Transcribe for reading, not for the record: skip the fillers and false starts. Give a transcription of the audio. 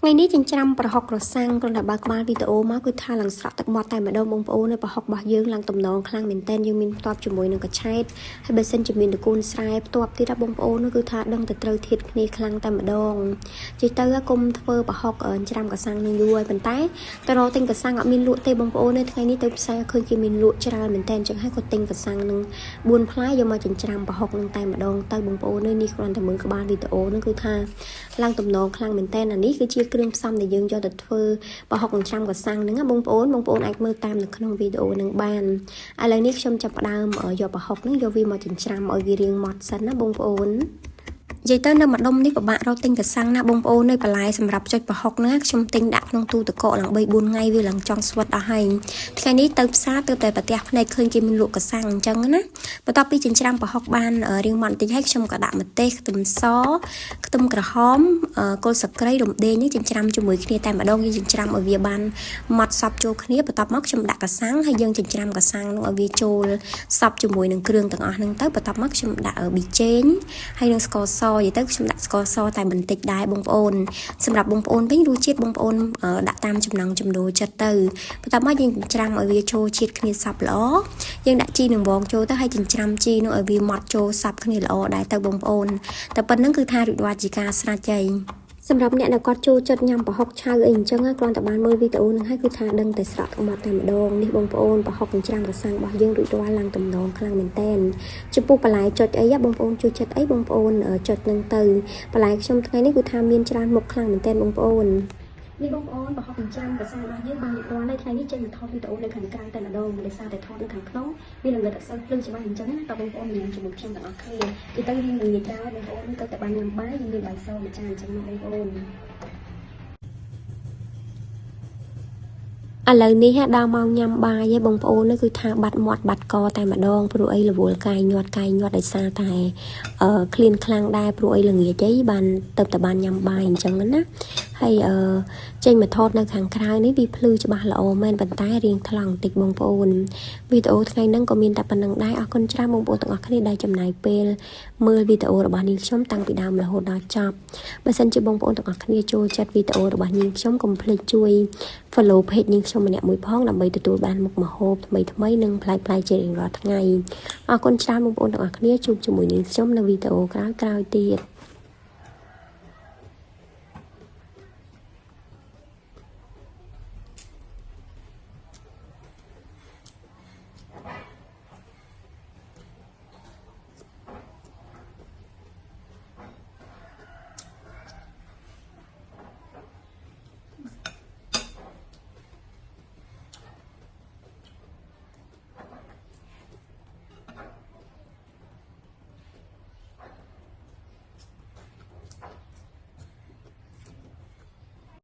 ថ្ងៃនេះចិញ្ច្រាំប្រហុកក្រសាំងគ្រាន់តែបើកក្បាលវីដេអូមកគឺថាឡើងស្រក់ទឹកមាត់តែម្ដងបងប្អូននៅប្រហុករបស់យើងឡើងទំនងខ្លាំងមែនតើយើងមានផ្ទាប់ជាមួយនឹងកញ្ឆែតហើយបើសិនជាមានតកូនស្រែផ្ទាប់ទៀតបងប្អូននោះគឺថាដឹងតែត្រូវធៀបគ្នាខ្លាំងតែម្ដងជិះទៅគុំធ្វើប្រហុកច្រាំក្រសាំងនឹងយូរហើយប៉ុន្តែតរទិញក្រសាំងអត់មានលក់ទេបងប្អូននៅថ្ងៃនេះទៅផ្សារឃើញគេមានលក់ច្រើនមែនតើអញ្ចឹងហើយក៏ទិញក្រសាំងនឹង4ផ្លែយកមកចិញ្ច្រាំប្រហុកនឹងតែម្ដងទៅបងប្អូននេះគ្រាន់តែមើលក្បាលវីដេអូនោះគឺថាឡើងទំនងខ្លាំងមែនតើអានេះគឺជាគ្រឿងផ្សំដែលយើងយកទៅធ្វើប្រហុកច្រាំក្រសាំងហ្នឹងបងប្អូនអាចមើលតាមនៅក្នុងវីដេអូហ្នឹងបានឥឡូវនេះខ្ញុំចាប់ផ្ដើមយកប្រហុកហ្នឹងយកវាមកចិញ្ច្រាំឲ្យវារាងម៉ត់សិនណាបងប្អូននិយាយទៅនៅម្ដុំនេះពិបាករកទិញក្រសាំងណាបងប្អូននៅបន្លែសម្រាប់ចុចប្រហុកណាខ្ញុំទិញដាក់ក្នុងទូទឹកកកឡើង3 4ថ្ងៃវាឡើងចង់ស្វិតអស់ហើយថ្ងៃនេះទៅផ្សារទើបតែប្រទះភ្នែកឃើញគេមានលក់ក្រសាំងអញ្ចឹងណាបន្ទាប់ពីចិញ្ច្រាំប្រហុកបានរាងម៉ត់បន្តិចហើយខ្ញុំក៏ដាក់ម្ទេសខ្ទឹមសខ្ទឹមក្រហមគល់ស្លឹកគ្រៃរំដេងនេះចិញ្ច្រាំជាមួយគ្នាតែម្ដងយើងចិញ្ច្រាំឲ្យវាបានម៉ត់សព្វចូលគ្នាបន្ទាប់មកខ្ញុំដាក់ក្រសាំងហើយយើងចិញ្ច្រាំក្រសាំងនោះឲ្យវាចូលសព្វជាមួយនឹងគ្រឿងទាំងអស់ហ្នឹងទៅបន្ទាប់មកខ្ញុំដាក់ប៊ីចេងហើយនឹងស្ករសនិយាយទៅខ្ញុំដាក់ស្ករសតែបន្តិចដែរបងប្អូនសម្រាប់បងប្អូនវិញរសជាតិបងប្អូនដាក់តាមចំណង់ចំណូលចិត្តទៅបន្ទាប់មកយើងចិញ្ច្រាំឲ្យវាចូលជាតិគ្នាសព្វល្អយើងដាក់ជីនឹងវងចូលទៅហើយចិញ្ច្រាំជីនោះឲ្យវាម៉ត់ចូលសព្វគ្នាល្អដែរទៅបងប្អូនតែប៉ុណ្្នឹងគឺថារួចរាល់ជាការស្រេចហើយសម្រាប់អ្នកដែលគាត់ចូលចិត្តញ៉ាំប្រហុកឆៅអីអញ្ចឹងគ្រាន់តែបានមើលវីដេអូនឹងហើយគឺថាដឹងតែស្រក់ទឹកមាត់តែម្ដងនេះបងប្អូនប្រហុកច្រាំក្រសាំងរបស់យើងរួចរាល់ឡើងទំនងខ្លាំងមែនតើចំពោះបន្លែចុចអីបងប្អូនជួយចិត្តអីបងប្អូនចុចនឹងទៅបន្លែខ្ញុំថ្ងៃនេះគឺថាមានច្រើនមុខខ្លាំងមែនតើបងប្អូននេះបងប្អូនប្រហុកច្រាំក្រសាំងរបស់យើងបានរួចរាល់ហើយថ្ងៃនេះចេញមកថតវីដេអូនៅខាងក្រៅតែម្ដងដោយសារតែថតនៅខាងក្នុងវានឹងតែសូវភ្លឺច្បាស់អញ្ចឹងណាតើបងប្អូនញ៉ាំជាមួយខ្ញុំទាំងអស់គ្នាទីទៅយើងនិយាយច្រើនបងប្អូនទៅតែបានញ៉ាំបាយយើងមានបាយសមួយចានអញ្ចឹងបងប្អូនឥឡូវនេះដល់ម៉ោងញ៉ាំបាយបងប្អូនគឺថាបាត់មាត់បាត់កតែម្ដងព្រោះអីរវល់កាយញាត់ដោយសារតែឃ្លានខ្លាំងដែរព្រោះអីល្ងាចអីបានទៅតែបានញ៉ាំបាយអញ្ចឹងណាហើយចេញមកថតនៅខាងក្រៅនេះវាភ្លឺច្បាស់ល្អមែនប៉ុន្តែរៀងថ្លង់បន្តិចបងប្អូនវីដេអូថ្ងៃហ្នឹងក៏មានតែប៉ុណ្្នឹងដែរអរគុណច្រើនបងប្អូនទាំងអស់គ្នាដែលចំណាយពេលមើលវីដេអូរបស់នាងខ្ញុំតាំងពីដើមរហូតដល់ចប់បើសិនជាបងប្អូនទាំងអស់គ្នាចូលចិត្តវីដេអូរបស់នាងខ្ញុំកុំភ្លេចជួយ follow page នាងខ្ញុំម្នាក់មួយផងដើម្បីទទួលបានមុខម្ហូបថ្មីនិងប្លែកៗជារៀងរាល់ថ្ងៃអរគុណច្រើនបងប្អូនទាំងអស់គ្នាជួបជាមួយនាងខ្ញុំនៅវីដេអូក្រោយៗទៀត